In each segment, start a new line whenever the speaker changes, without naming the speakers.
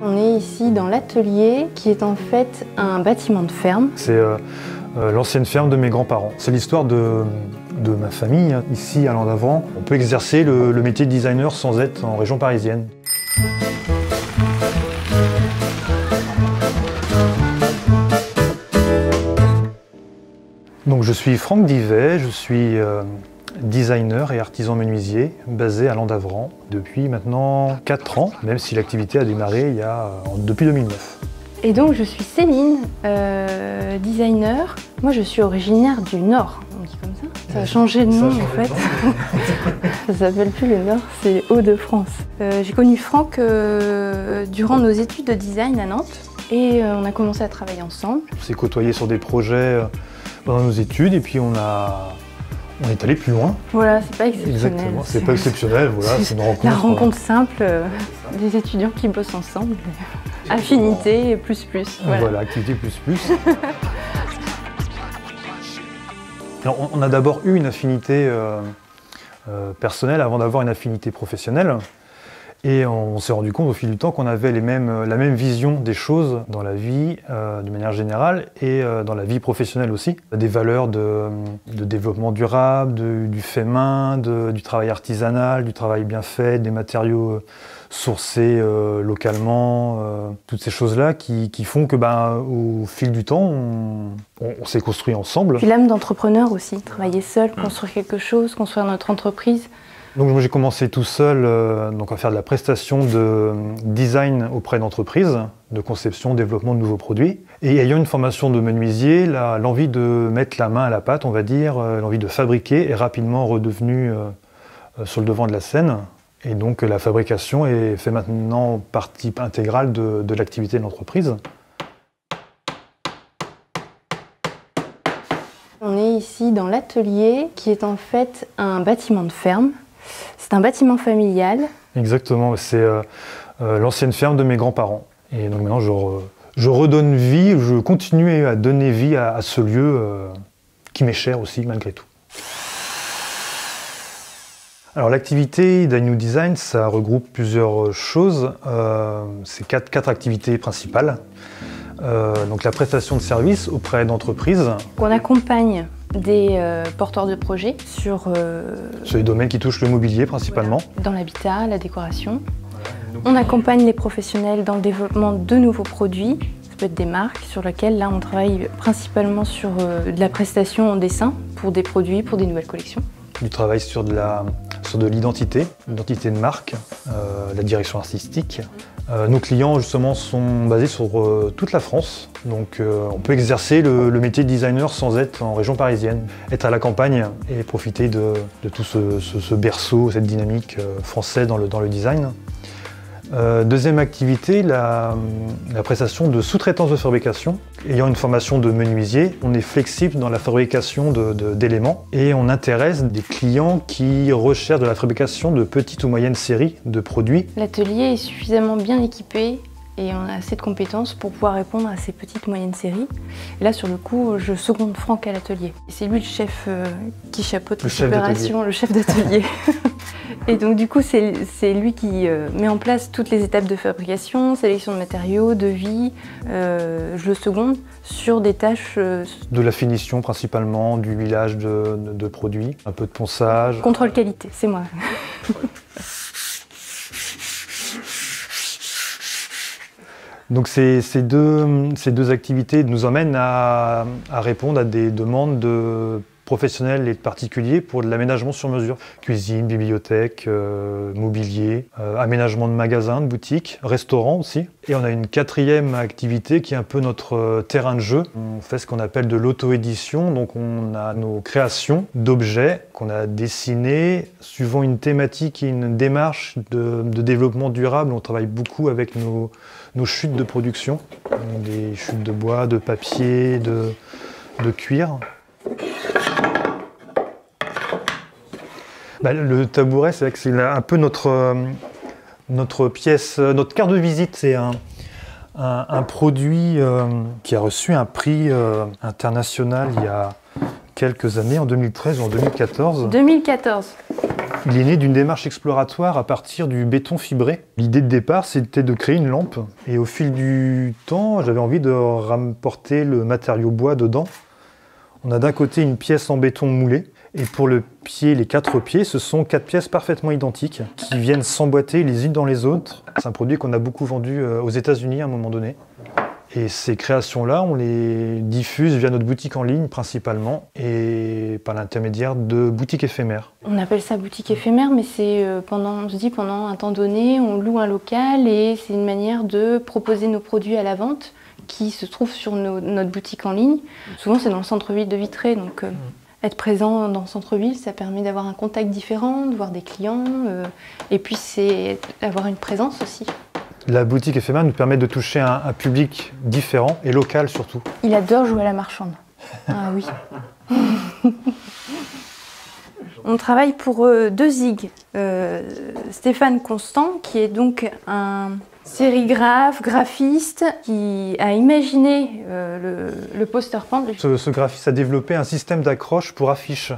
On est ici dans l'atelier qui est en fait un bâtiment de ferme.
C'est l'ancienne ferme de mes grands-parents. C'est l'histoire de ma famille ici à Landavran. On peut exercer le métier de designer sans être en région parisienne. Donc je suis Franck Divet, je suis designer et artisan menuisier basé à Landavran depuis maintenant 4 ans, même si l'activité a démarré depuis 2009.
Et donc je suis Céline, designer. Moi je suis originaire du Nord, on dit comme ça. Ça a changé de nom en fait. Ça s'appelle plus le Nord, c'est Hauts-de-France. J'ai connu Franck durant nos études de design à Nantes et on a commencé à travailler ensemble.
On s'est côtoyé sur des projets pendant nos études et puis on est allé plus loin.
Voilà, c'est pas exceptionnel.
Exactement, c'est pas exceptionnel, voilà, c'est une rencontre.
La rencontre simple des étudiants qui bossent ensemble. Affinité plus.
Voilà, activité plus. Alors, on a d'abord eu une affinité personnelle avant d'avoir une affinité professionnelle. Et on s'est rendu compte au fil du temps qu'on avait la même vision des choses dans la vie de manière générale et dans la vie professionnelle aussi. Des valeurs de développement durable, du fait main, du travail artisanal, du travail bien fait, des matériaux sourcés localement, toutes ces choses-là qui font que au fil du temps, on s'est construit ensemble.
Puis l'âme d'entrepreneur aussi, travailler seul, construire quelque chose, construire notre entreprise.
Donc moi j'ai commencé tout seul à faire de la prestation de design auprès d'entreprises, de conception, développement de nouveaux produits. Et ayant une formation de menuisier, l'envie de mettre la main à la pâte, on va dire, l'envie de fabriquer est rapidement redevenue sur le devant de la scène. Et donc la fabrication fait maintenant partie intégrale de l'activité de l'entreprise.
On est ici dans l'atelier qui est en fait un bâtiment de ferme. C'est un bâtiment familial. Exactement,
c'est l'ancienne ferme de mes grands-parents. Et donc maintenant je redonne vie, je continue à donner vie à ce lieu qui m'est cher aussi malgré tout. Alors l'activité d'Aïnou Design, ça regroupe plusieurs choses. C'est quatre activités principales. Donc la prestation de services auprès d'entreprises.
On accompagne des porteurs de projets sur
les domaines qui touchent le mobilier principalement.
Voilà, dans l'habitat, la décoration. On accompagne les professionnels dans le développement de nouveaux produits. Ça peut être des marques sur lesquelles là on travaille principalement sur de la prestation en dessin pour des produits, pour des nouvelles collections.
Du travail sur de l'identité de marque, la direction artistique. Nos clients justement sont basés sur toute la France, donc on peut exercer le métier de designer sans être en région parisienne. Être à la campagne et profiter de tout ce berceau, cette dynamique française dans le design. Deuxième activité, la prestation de sous-traitance de fabrication. Ayant une formation de menuisier, on est flexible dans la fabrication d'éléments et on intéresse des clients qui recherchent de la fabrication de petites ou moyennes séries de produits.
L'atelier est suffisamment bien équipé et on a assez de compétences pour pouvoir répondre à ces petites moyennes séries. Et là, sur le coup, je seconde Franck à l'atelier. C'est lui le chef qui chapeaute les opérations, le chef d'atelier. Et donc du coup, c'est lui qui met en place toutes les étapes de fabrication, sélection de matériaux, devis. Je le seconde sur des tâches...
de la finition principalement, du huilage de produits, un peu de ponçage.
Contrôle qualité, c'est moi.
Donc ces deux activités nous emmènent à répondre à des demandes de professionnels et de particuliers pour de l'aménagement sur mesure. Cuisine, bibliothèque, mobilier, aménagement de magasins, de boutiques, restaurants aussi. Et on a une quatrième activité qui est un peu notre terrain de jeu. On fait ce qu'on appelle de l'auto-édition, donc on a nos créations d'objets qu'on a dessinés suivant une thématique et une démarche de développement durable. On travaille beaucoup avec nos chutes de production, des chutes de bois, de papier, de cuir. Le tabouret, c'est vrai que c'est un peu notre pièce, notre carte de visite. C'est un produit qui a reçu un prix international il y a quelques années, en 2013 ou en 2014.
2014.
Il est né d'une démarche exploratoire à partir du béton fibré. L'idée de départ, c'était de créer une lampe. Et au fil du temps, j'avais envie de rapporter le matériau bois dedans. On a d'un côté une pièce en béton moulé. Et pour le pied, les 4 pieds, ce sont 4 pièces parfaitement identiques qui viennent s'emboîter les unes dans les autres. C'est un produit qu'on a beaucoup vendu aux États-Unis à un moment donné. Et ces créations-là, on les diffuse via notre boutique en ligne principalement et par l'intermédiaire de boutiques éphémères.
On appelle ça boutique éphémère, mais c'est on se dit pendant un temps donné, on loue un local et c'est une manière de proposer nos produits à la vente qui se trouve sur notre boutique en ligne. Souvent, c'est dans le centre-ville de Vitré, donc être présent dans le centre-ville, ça permet d'avoir un contact différent, de voir des clients, et puis c'est avoir une présence aussi.
La boutique éphémère nous permet de toucher un public différent et local surtout.
Il adore jouer à la marchande. Ah oui. On travaille pour 2 zigs. Stéphane Constant, qui est donc un sérigraphe, graphiste, qui a imaginé le poster pente.
Ce graphiste a développé un système d'accroche pour affiches.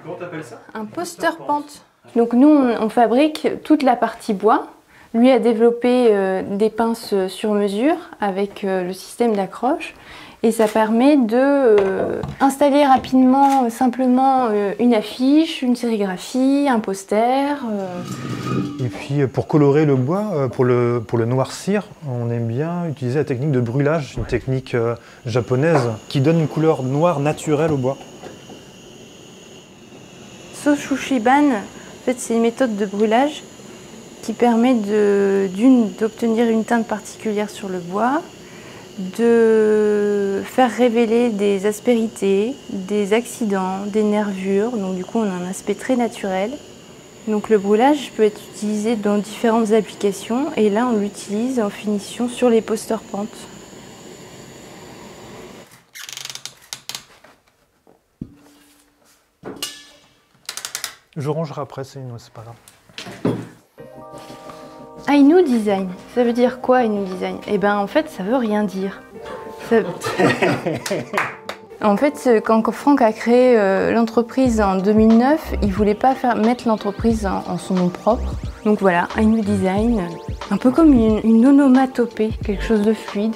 Comment t'appelles ça?
Un poster pente. Donc nous, on fabrique toute la partie bois. Lui a développé des pinces sur mesure avec le système d'accroche. Et ça permet de installer rapidement, simplement une affiche, une sérigraphie, un poster.
Et puis pour colorer le bois, pour le noircir, on aime bien utiliser la technique de brûlage, une technique japonaise qui donne une couleur noire naturelle au bois.
Soshishiban, en fait, c'est une méthode de brûlage qui permet d'obtenir une teinte particulière sur le bois, de faire révéler des aspérités, des accidents, des nervures. Donc du coup, on a un aspect très naturel. Donc le brûlage peut être utilisé dans différentes applications et là, on l'utilise en finition sur les posters pentes.
Je rangerai après, c'est pas grave.
Ainu Design, ça veut dire quoi Ainu Design? Eh bien en fait ça veut rien dire. En fait quand Franck a créé l'entreprise en 2009, il voulait pas mettre l'entreprise en son nom propre. Donc voilà, Ainu Design, un peu comme une onomatopée, quelque chose de fluide.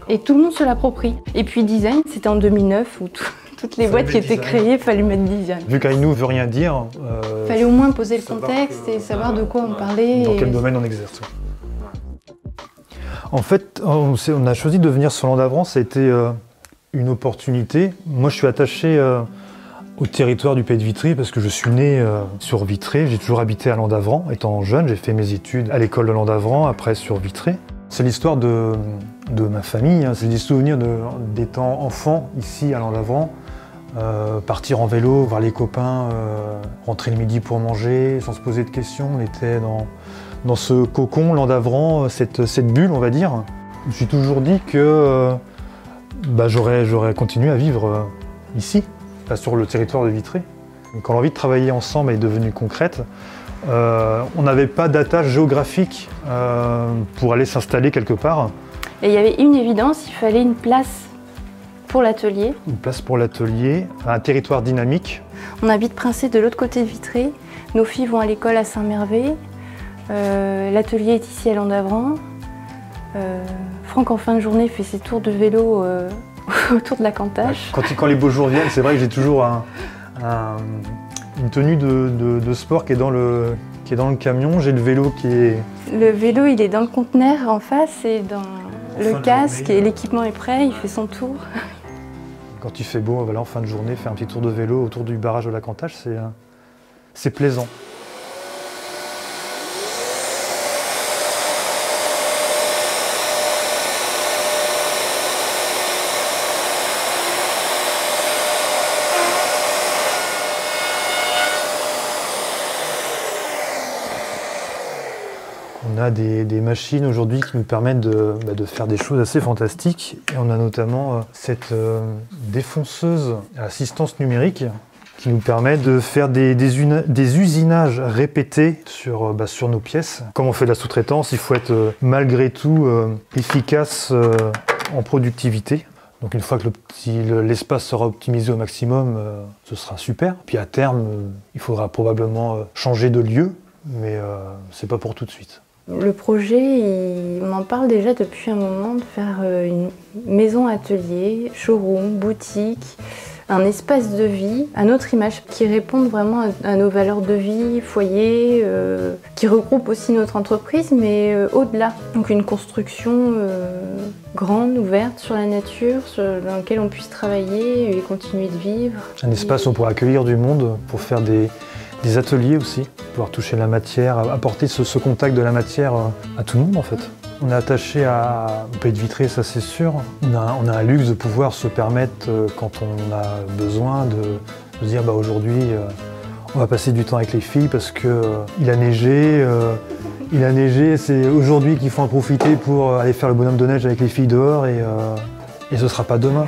Et tout le monde se l'approprie. Et puis design, c'était en 2009 où toutes les boîtes qui étaient créées, il fallait mettre design.
Vu qu'Ainu veut rien dire,
il fallait au moins poser le contexte et savoir de quoi on parlait.
Dans quel domaine on exerce. En fait, on a choisi de venir sur Landavran, ça a été une opportunité. Moi, je suis attaché au territoire du Pays de Vitry parce que je suis né sur Vitré. J'ai toujours habité à Landavran. Étant jeune, j'ai fait mes études à l'école de Landavran, après sur Vitré. C'est l'histoire de ma famille, hein. C'est des souvenirs d'étant enfant ici à Landavran. Partir en vélo, voir les copains, rentrer le midi pour manger, sans se poser de questions. On était dans ce cocon, Landavran, cette bulle, on va dire. Je me suis toujours dit que j'aurais continué à vivre ici, sur le territoire de Vitré. Quand l'envie de travailler ensemble est devenue concrète, on n'avait pas d'attache géographique pour aller s'installer quelque part.
Et il y avait une évidence, il fallait une place pour l'atelier.
Une place pour l'atelier, un territoire dynamique.
On habite Princé de l'autre côté de Vitré. Nos filles vont à l'école à Saint-Mervé. L'atelier est ici à Landavran. Franck, en fin de journée, fait ses tours de vélo autour de la Cantache.
Quand les beaux jours viennent, c'est vrai que j'ai toujours une tenue de sport qui est dans le camion. J'ai le vélo qui est...
Le vélo, il est dans le conteneur en face et dans le casque et l'équipement est prêt, il fait son tour.
Quand il fait beau, voilà, en fin de journée, faire un petit tour de vélo autour du barrage de la Cantache, c'est plaisant. On a des machines aujourd'hui qui nous permettent de faire des choses assez fantastiques. Et on a notamment cette défonceuse à assistance numérique qui nous permet de faire des usinages répétés sur nos pièces. Comme on fait de la sous-traitance, il faut être malgré tout efficace en productivité. Donc une fois que l'espace sera optimisé au maximum, ce sera super. Puis à terme, il faudra probablement changer de lieu, mais c'est pas pour tout de suite.
Le projet, on en parle déjà depuis un moment, de faire une maison-atelier, showroom, boutique, un espace de vie à notre image qui réponde vraiment à nos valeurs de vie, foyer, qui regroupe aussi notre entreprise, mais au-delà. Donc une construction grande, ouverte sur la nature, dans laquelle on puisse travailler et continuer de vivre.
Un espace où on pourra accueillir du monde pour faire des ateliers aussi, pouvoir toucher la matière, apporter ce contact de la matière à tout le monde en fait. On est attaché au Pays de Vitré, ça c'est sûr. On a un luxe de pouvoir se permettre, quand on a besoin, de dire aujourd'hui on va passer du temps avec les filles parce qu'il a neigé. C'est aujourd'hui qu'il faut en profiter pour aller faire le bonhomme de neige avec les filles dehors et ce ne sera pas demain.